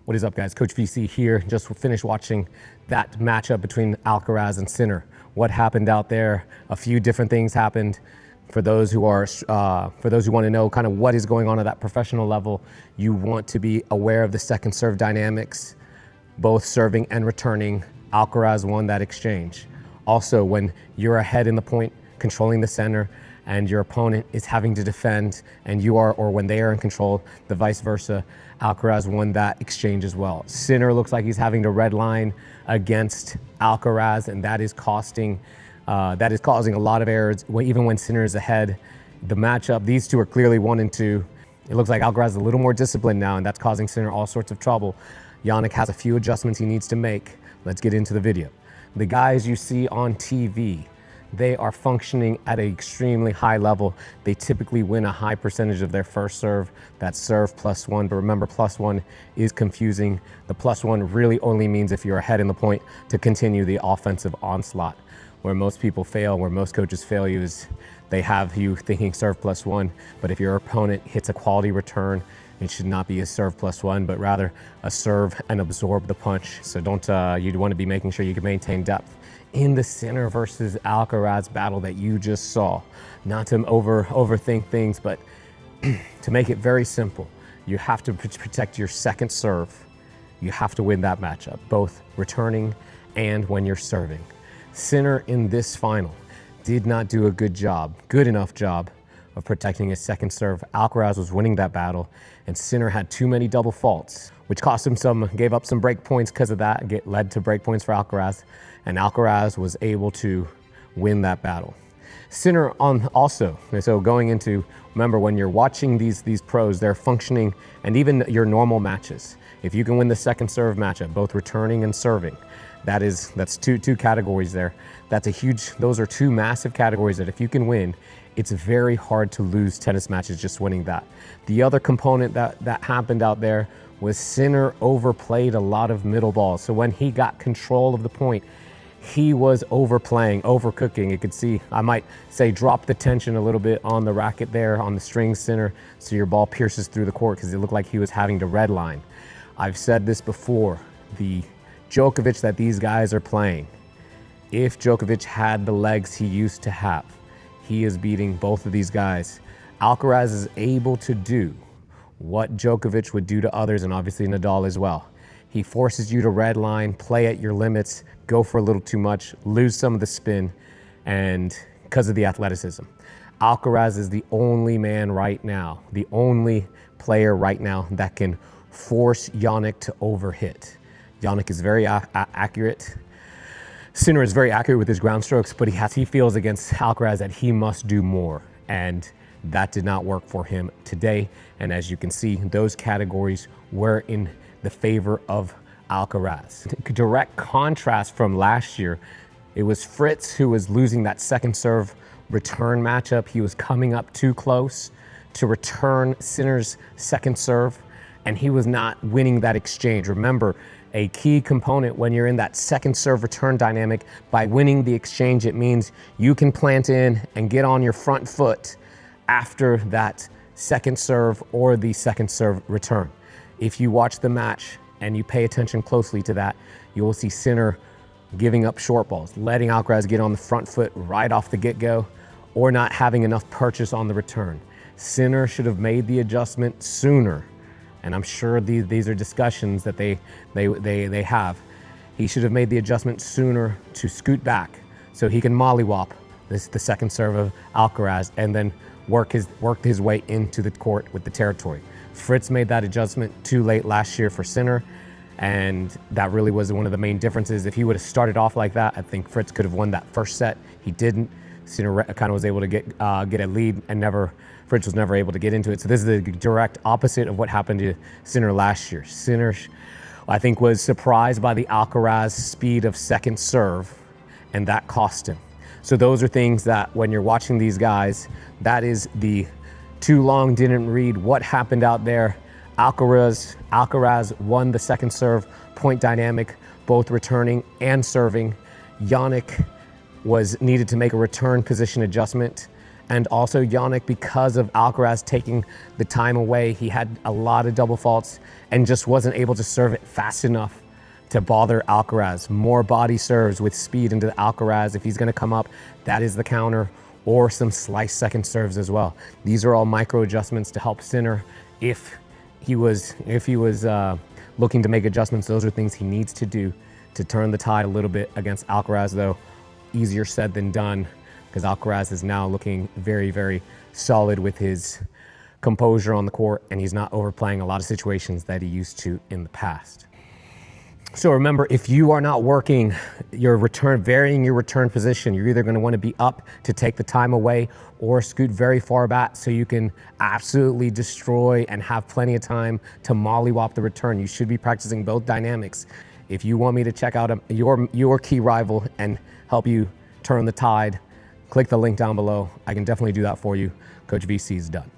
What is up, guys? Coach VC here. Just finished watching that matchup between Alcaraz and Sinner. What happened out there? A few different things happened. For those who want to know kind of what is going on at that professional level, you want to be aware of the second serve dynamics, both serving and returning. Alcaraz won that exchange. Also, when you're ahead in the point, controlling the center, and your opponent is having to defend, and you are, or when they are in control, the vice versa, Alcaraz won that exchange as well. Sinner looks like he's having to red line against Alcaraz, and that is causing a lot of errors. Even when Sinner is ahead, the matchup, these two are clearly 1 and 2. It looks like Alcaraz is a little more disciplined now, and that's causing Sinner all sorts of trouble. Jannik has a few adjustments he needs to make. Let's get into the video. The guys you see on TV, they are functioning at an extremely high level. They typically win a high percentage of their first serve. That's serve +1, but remember, +1 is confusing. The +1 really only means if you're ahead in the point to continue the offensive onslaught. Where most people fail, where most coaches fail you, is they have you thinking serve +1, but if your opponent hits a quality return, it should not be a serve +1, but rather a serve and absorb the punch. So you'd want to be making sure you can maintain depth. In the Sinner versus Alcaraz battle that you just saw, not to overthink things, but to make it very simple, you have to protect your second serve. You have to win that matchup, both returning and when you're serving. Sinner in this final did not do a good enough job of protecting his second serve. Alcaraz was winning that battle, and Sinner had too many double faults, which cost him gave up some break points because of that, led to break points for Alcaraz, and Alcaraz was able to win that battle. Sinner so going into, remember, when you're watching these pros, they're functioning, and even your normal matches, if you can win the second serve matchup, both returning and serving, that's two categories there. Those are two massive categories that if you can win, it's very hard to lose tennis matches just winning that. The other component that happened out there was Sinner overplayed a lot of middle balls. So when he got control of the point, he was overplaying, overcooking. You could see, I might say, drop the tension a little bit on the racket there, on the string, Sinner, so your ball pierces through the court, because it looked like he was having to red line. I've said this before, the Djokovic that these guys are playing, if Djokovic had the legs he used to have, he is beating both of these guys. Alcaraz is able to do what Djokovic would do to others, and obviously Nadal as well. He forces you to red line, play at your limits, go for a little too much, lose some of the spin, and because of the athleticism. Alcaraz is the only man right now, the only player right now that can force Jannik to overhit. Jannik is very accurate. Sinner is very accurate with his ground strokes, but he feels against Alcaraz that he must do more, and that did not work for him today. And as you can see, those categories were in the favor of Alcaraz. Direct contrast from last year, it was Fritz who was losing that second serve return matchup. He was coming up too close to return Sinner's second serve, and he was not winning that exchange. Remember, a key component when you're in that second serve return dynamic, by winning the exchange, it means you can plant in and get on your front foot after that second serve or the second serve return. If you watch the match and you pay attention closely to that, you will see Sinner giving up short balls, letting Alcaraz get on the front foot right off the get-go, or not having enough purchase on the return. Sinner should have made the adjustment sooner. And I'm sure these are discussions that they have. He should have made the adjustment sooner to scoot back so he can mollywop the second serve of Alcaraz and then work his way into the court with the territory. Fritz made that adjustment too late last year for Sinner, and that really was one of the main differences. If he would have started off like that, I think Fritz could have won that first set. He didn't. Sinner kind of was able to get a lead, and Fritz was never able to get into it. So this is the direct opposite of what happened to Sinner last year. Sinner, I think, was surprised by the Alcaraz speed of second serve, and that cost him. So those are things that when you're watching these guys, that is the too long didn't read what happened out there. Alcaraz won the second serve point dynamic, both returning and serving. Jannik needed to make a return position adjustment, And also Jannik, because of Alcaraz taking the time away, he had a lot of double faults and just wasn't able to serve it fast enough to bother Alcaraz. More body serves with speed into the Alcaraz. If he's gonna come up, that is the counter, or some slice second serves as well. These are all micro adjustments to help Sinner. If he was looking to make adjustments, those are things he needs to do to turn the tide a little bit against Alcaraz, though easier said than done, because Alcaraz is now looking very, very solid with his composure on the court, and he's not overplaying a lot of situations that he used to in the past. So remember, if you are not working your return, varying your return position, you're either going to want to be up to take the time away or scoot very far back so you can absolutely destroy and have plenty of time to mollywop the return. You should be practicing both dynamics. If you want me to check out your key rival and help you turn the tide, click the link down below. I can definitely do that for you. Coach VC is done.